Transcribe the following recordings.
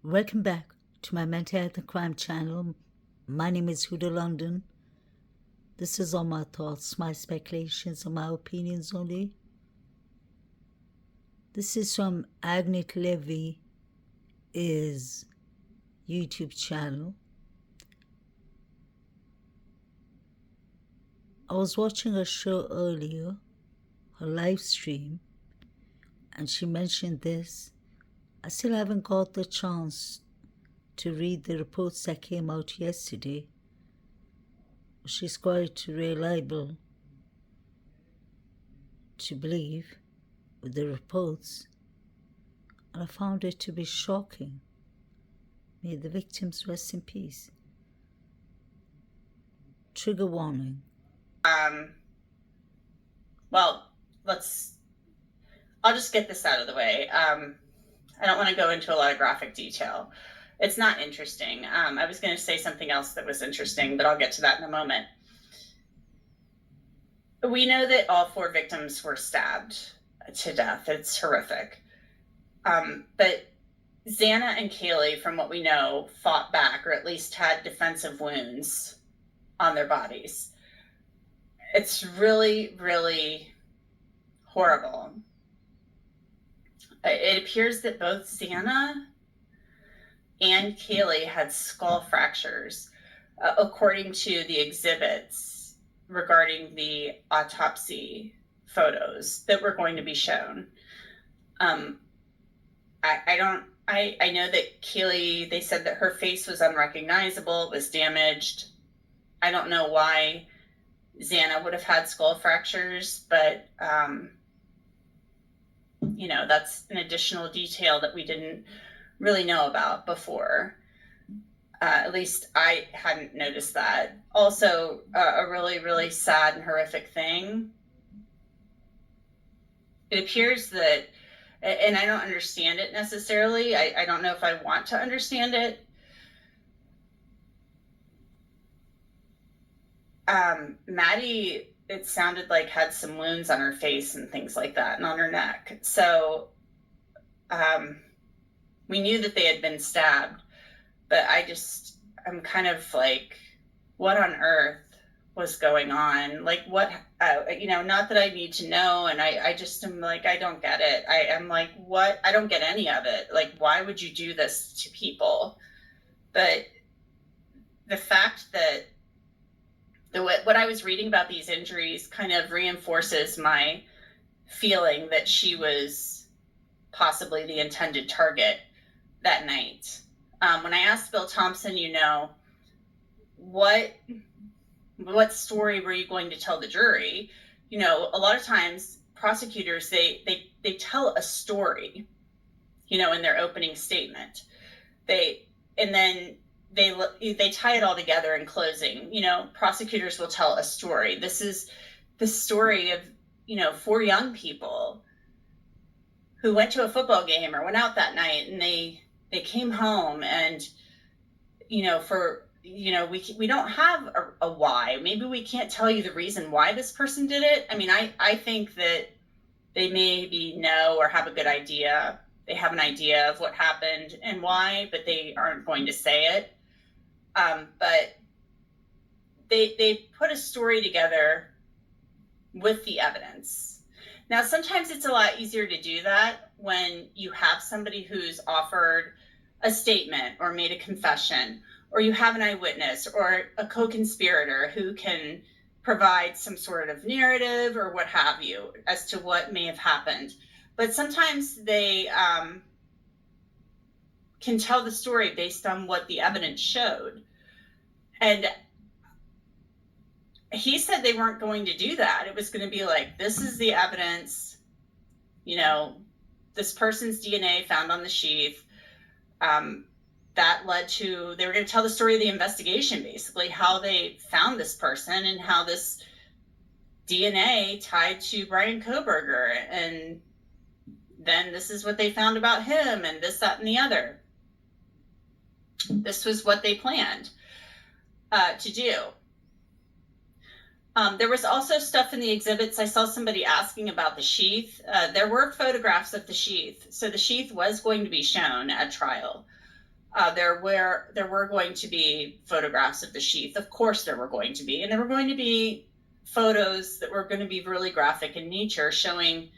Welcome back to my Mental Health and Crime channel. My name is Huda London. This is all my thoughts, my speculations, and my opinions only. This is from Agnet Levy is YouTube channel. I was watching a show earlier, her live stream, and she mentioned this. I still haven't got the chance to read the reports that came out yesterday. She's quite reliable to believe with the reports, and I found it to be shocking. May the victims rest in peace. Trigger warning. Well, I'll just get this out of the way. I don't want to go into a lot of graphic detail. It's not interesting. I was going to say something else that was interesting, but I'll get to that in a moment. We know that all 4 victims were stabbed to death. It's horrific. But Xana and Kaylee, from what we know, fought back, or at least had defensive wounds on their bodies. It's really, really horrible. It appears that both Xana and Kaylee had skull fractures, according to the exhibits regarding the autopsy photos that were going to be shown. I know that Kaylee, they said that her face was unrecognizable, it was damaged. I don't know why Xana would have had skull fractures, but that's an additional detail that we didn't really know about before. At least I hadn't noticed that. Also, a really, really sad and horrific thing. It appears that, and I don't understand it necessarily, I don't know if I want to understand it. Maddie, it sounded like, had some wounds on her face and things like that, and on her neck. So we knew that they had been stabbed, but I'm kind of like, what on earth was going on? Like, what, not that I need to know. And I just am like, I don't get it. I am like, what? I don't get any of it. Like, why would you do this to people? But the fact that what I was reading about these injuries kind of reinforces my feeling that she was possibly the intended target that night. When I asked Bill Thompson, what story were you going to tell the jury? A lot of times prosecutors, they tell a story, in their opening statement. And then they tie it all together in closing. Prosecutors will tell a story. This is the story of 4 young people who went to a football game or went out that night, and they came home, and we don't have a why. Maybe we can't tell you the reason why this person did it. I mean, I think that they maybe know or have a good idea. They have an idea of what happened and why, but they aren't going to say it. But they put a story together with the evidence. Now, sometimes it's a lot easier to do that when you have somebody who's offered a statement or made a confession, or you have an eyewitness or a co-conspirator who can provide some sort of narrative or what have you as to what may have happened. But sometimes they can tell the story based on what the evidence showed. And he said they weren't going to do that. It was going to be like, this is the evidence, this person's DNA found on the sheath. That led to, they were going to tell the story of the investigation, basically, how they found this person and how this DNA tied to Brian Kohberger. And then this is what they found about him, and this, that, and the other. This was what they planned to do. There was also stuff in the exhibits. I saw somebody asking about the sheath. There were photographs of the sheath. So the sheath was going to be shown at trial. There were going to be photographs of the sheath. Of course there were going to be. And there were going to be photos that were going to be really graphic in nature, showing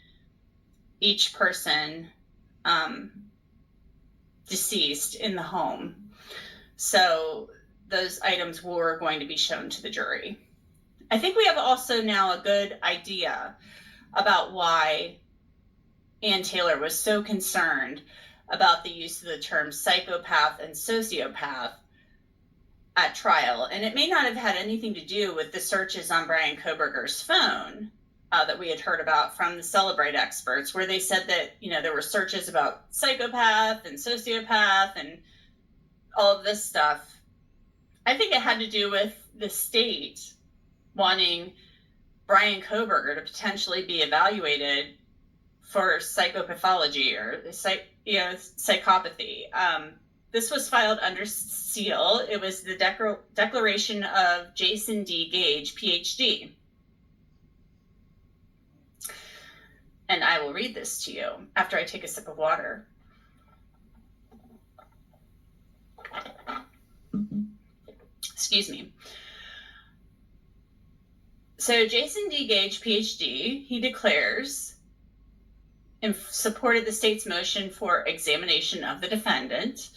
each person deceased in the home. So those items were going to be shown to the jury. I think we have also now a good idea about why Ann Taylor was so concerned about the use of the terms psychopath and sociopath at trial. And it may not have had anything to do with the searches on Brian Kohberger's phone that we had heard about from the Celebrate experts, where they said that, there were searches about psychopath and sociopath and all of this stuff. I think it had to do with the state wanting Brian Kohberger to potentially be evaluated for psychopathology or psychopathy. This was filed under seal. It was the declaration of Jason D. Gage, PhD. And I will read this to you after I take a sip of water. Excuse me. So Jason D. Gage, PhD, he declares, and supported the state's motion for examination of the defendant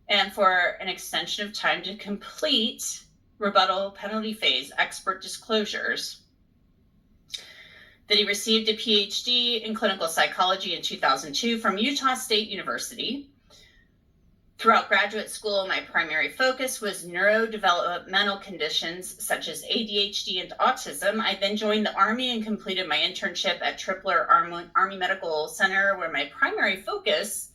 and for an extension of time to complete rebuttal penalty phase expert disclosures, that he received a PhD in clinical psychology in 2002 from Utah State University. Throughout graduate school, my primary focus was neurodevelopmental conditions such as ADHD and autism. I then joined the Army and completed my internship at Tripler Army Medical Center, where my primary focus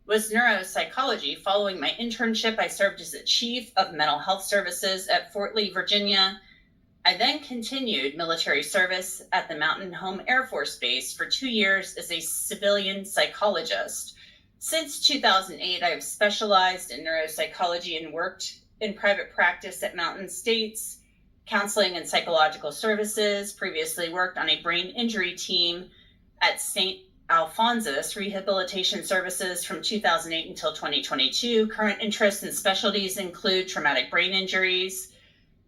was neuropsychology. Following my internship, I served as the chief of mental health services at Fort Lee, Virginia. I then continued military service at the Mountain Home Air Force Base for 2 years as a civilian psychologist. Since 2008, I have specialized in neuropsychology and worked in private practice at Mountain States Counseling and Psychological Services. Previously worked on a brain injury team at St. Alphonsus Rehabilitation Services from 2008 until 2022. Current interests and specialties include traumatic brain injuries,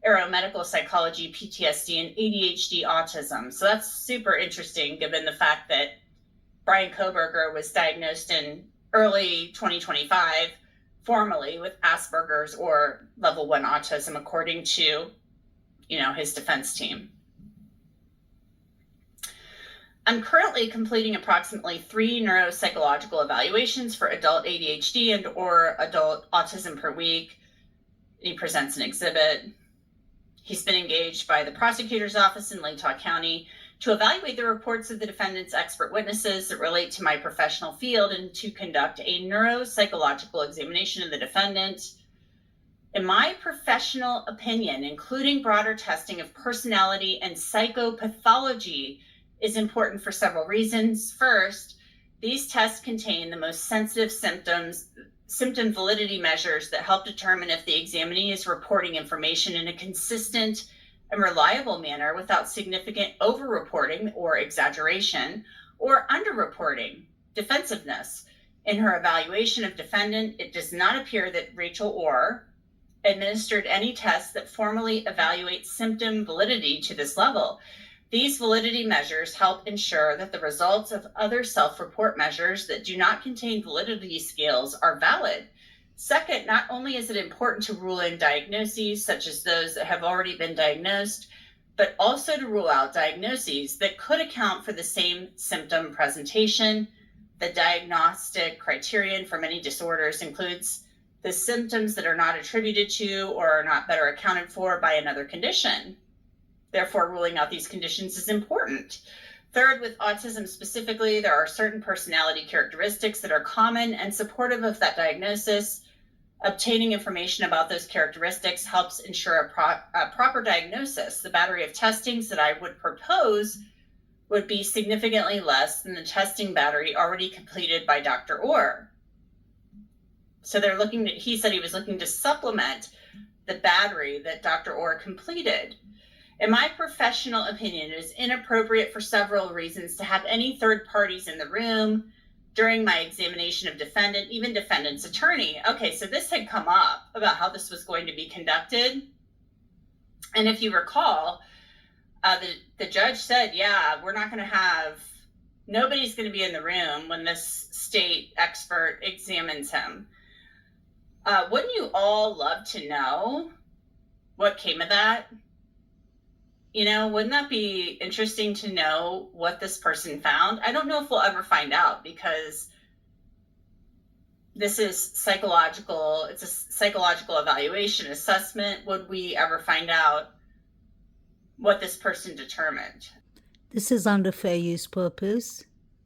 aeromedical psychology, PTSD, and ADHD autism. So that's super interesting given the fact that Brian Kohberger was diagnosed in early 2025 formally with Asperger's or level 1 autism, according to, his defense team. I'm currently completing approximately 3 neuropsychological evaluations for adult ADHD and or adult autism per week. He presents an exhibit. He's been engaged by the prosecutor's office in Latah County to evaluate the reports of the defendant's expert witnesses that relate to my professional field and to conduct a neuropsychological examination of the defendant. In my professional opinion, including broader testing of personality and psychopathology is important for several reasons. First, these tests contain the most sensitive symptom validity measures that help determine if the examinee is reporting information in a consistent and reliable manner without significant over-reporting or exaggeration or under-reporting, defensiveness. In her evaluation of defendant, it does not appear that Rachel Orr administered any tests that formally evaluate symptom validity to this level. These validity measures help ensure that the results of other self-report measures that do not contain validity scales are valid. Second, not only is it important to rule in diagnoses such as those that have already been diagnosed, but also to rule out diagnoses that could account for the same symptom presentation. The diagnostic criterion for many disorders includes the symptoms that are not attributed to or are not better accounted for by another condition. Therefore, ruling out these conditions is important. Third, with autism specifically, there are certain personality characteristics that are common and supportive of that diagnosis. Obtaining information about those characteristics helps ensure a proper diagnosis. The battery of testings that I would propose would be significantly less than the testing battery already completed by Dr. Orr. So he said he was looking to supplement the battery that Dr. Orr completed. In my professional opinion, it is inappropriate for several reasons to have any third parties in the room during my examination of defendant, even defendant's attorney, okay, so this had come up about how this was going to be conducted. And if you recall, the judge said, yeah, we're not going to have, nobody's going to be in the room when this state expert examines him. Wouldn't you all love to know what came of that? You know, wouldn't that be interesting to know what this person found? I don't know if we'll ever find out, because this is psychological. It's a psychological evaluation assessment. Would we ever find out what this person determined? This is under fair use purpose.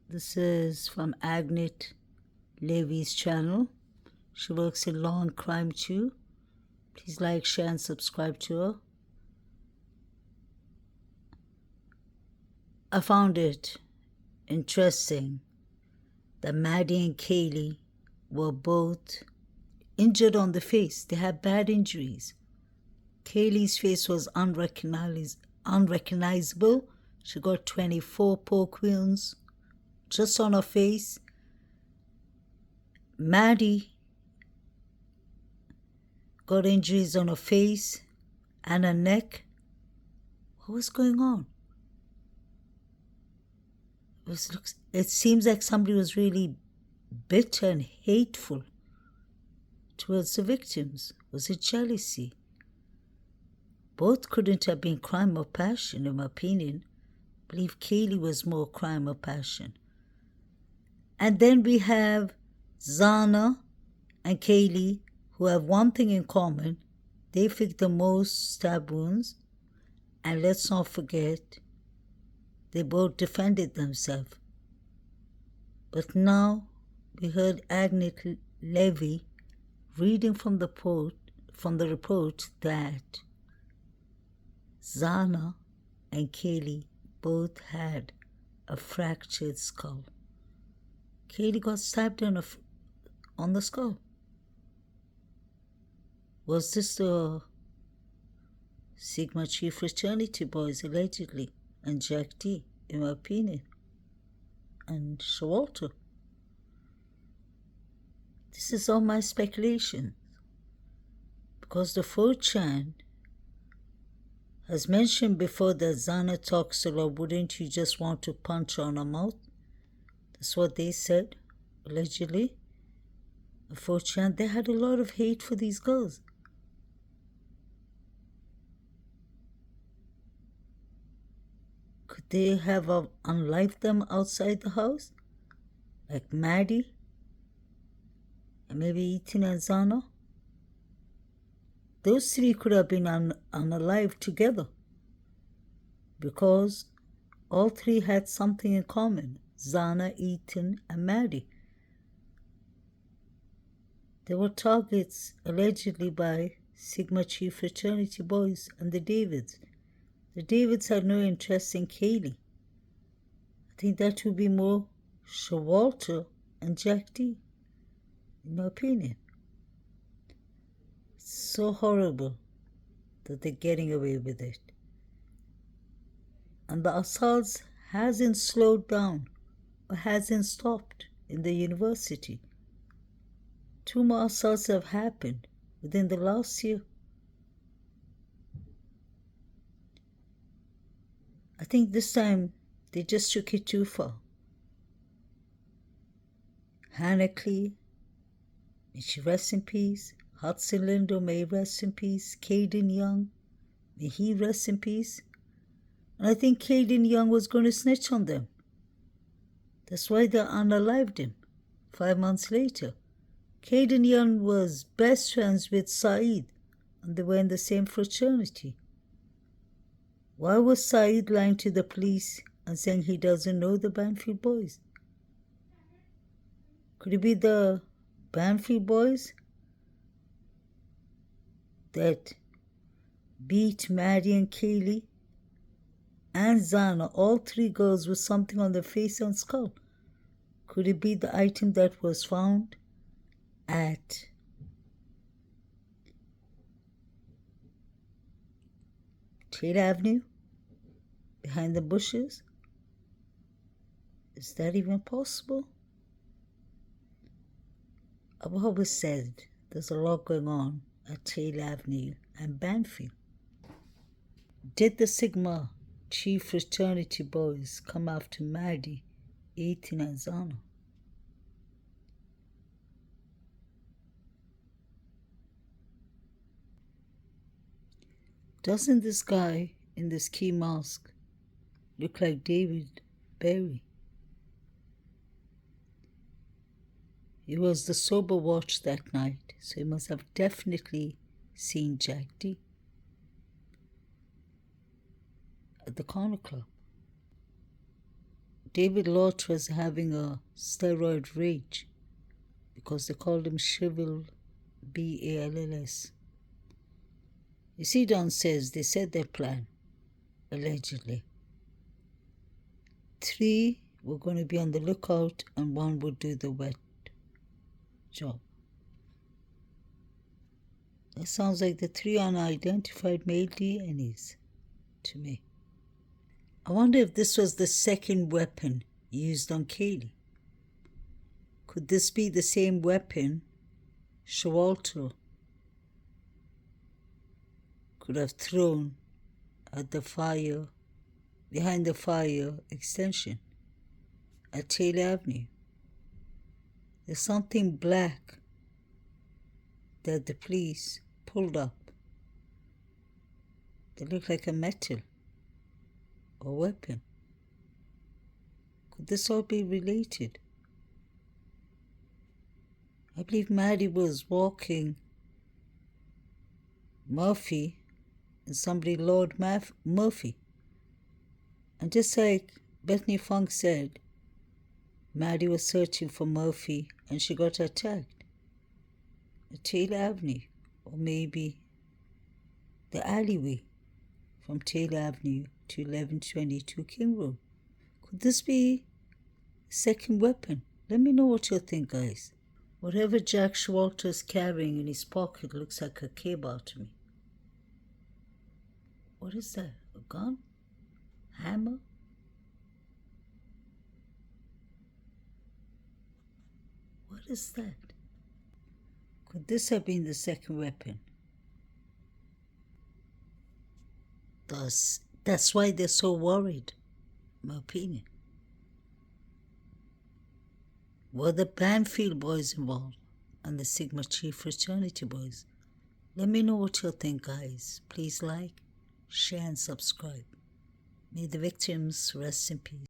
This is from Agnet Levy's channel. She works in law and crime too. Please like, share, and subscribe to her. I found it interesting that Maddie and Kaylee were both injured on the face. They had bad injuries. Kaylee's face was unrecognizable. She got 24 poke wounds just on her face. Maddie got injuries on her face and her neck. What was going on? It seems like somebody was really bitter and hateful towards the victims. Was it jealousy? Both couldn't have been crime or passion, in my opinion. I believe Kaylee was more crime or passion. And then we have Zana and Kaylee, who have one thing in common. They inflict the most stab wounds. And let's not forget, they both defended themselves. But now we heard Agnet Levy reading from the report that Zana and Kaylee both had a fractured skull. Kaylee got stabbed on the skull. Was this the Sigma Chi fraternity boys, allegedly, and Jack D, in my opinion, and Shawalter? This is all my speculation, because the 4chan has mentioned before that Zana talks a lot. Wouldn't you just want to punch her on her mouth? That's what they said, allegedly. The 4chan, they had a lot of hate for these girls. Could they have unlived them outside the house? Like Maddie? And maybe Ethan and Zana? Those three could have been unalived together, because all three had something in common. Zana, Ethan, and Maddie. They were targets, allegedly, by Sigma Chi fraternity boys and the Davids. The Davids had no interest in Kaylee. I think that would be more Shawalter and Jack D, in my opinion. It's so horrible that they're getting away with it. And the assaults hasn't slowed down or hasn't stopped in the university. 2 more assaults have happened within the last year. I think this time they just took it too far. Hannah Clee, may she rest in peace. Hudson Lindo, may he rest in peace. Caden Young, may he rest in peace. And I think Caden Young was going to snitch on them. That's why they unalived him 5 months later. Caden Young was best friends with Saeed, and they were in the same fraternity. Why was Saeed lying to the police and saying he doesn't know the Banfield boys? Could it be the Banfield boys that beat Maddie and Kaylee and Zana, all 3 girls, with something on their face and skull? Could it be the item that was found at Tate Avenue, behind the bushes? Is that even possible? I've always said there's a lot going on at Taylor Avenue and Banfield. Did the Sigma Chi fraternity boys come after Maddie, 18, and Zana? Doesn't this guy in the ski mask look like David Berry? He was the sober watch that night, so he must have definitely seen Jack D at the Corner Club. David Lott was having a steroid rage because they called him Shrivel Balls. You see, downstairs they said their plan, allegedly. 3 were going to be on the lookout and 1 would do the wet job. That sounds like the 3 unidentified male DNAs to me. I wonder if this was the second weapon used on Kaylee. Could this be the same weapon Showalter could have thrown at the fire, behind the fire extension at Taylor Avenue? There's something black that the police pulled up that looked like a metal or weapon. Could this all be related? I believe Maddie was walking Murphy and somebody Lord Murphy. And just like Bethany Funk said, Maddie was searching for Murphy and she got attacked at Taylor Avenue, or maybe the alleyway from Taylor Avenue to 1122 King Road. Could this be a second weapon? Let me know what you think, guys. Whatever Jack Showalter's carrying in his pocket looks like a K-bar to me. What is that? A gun? Hammer? What is that? Could this have been the second weapon? That's why they're so worried, in my opinion. Were the Banfield boys involved and the Sigma Chi fraternity boys? Let me know what you think, guys. Please like, share and subscribe. May the victims rest in peace.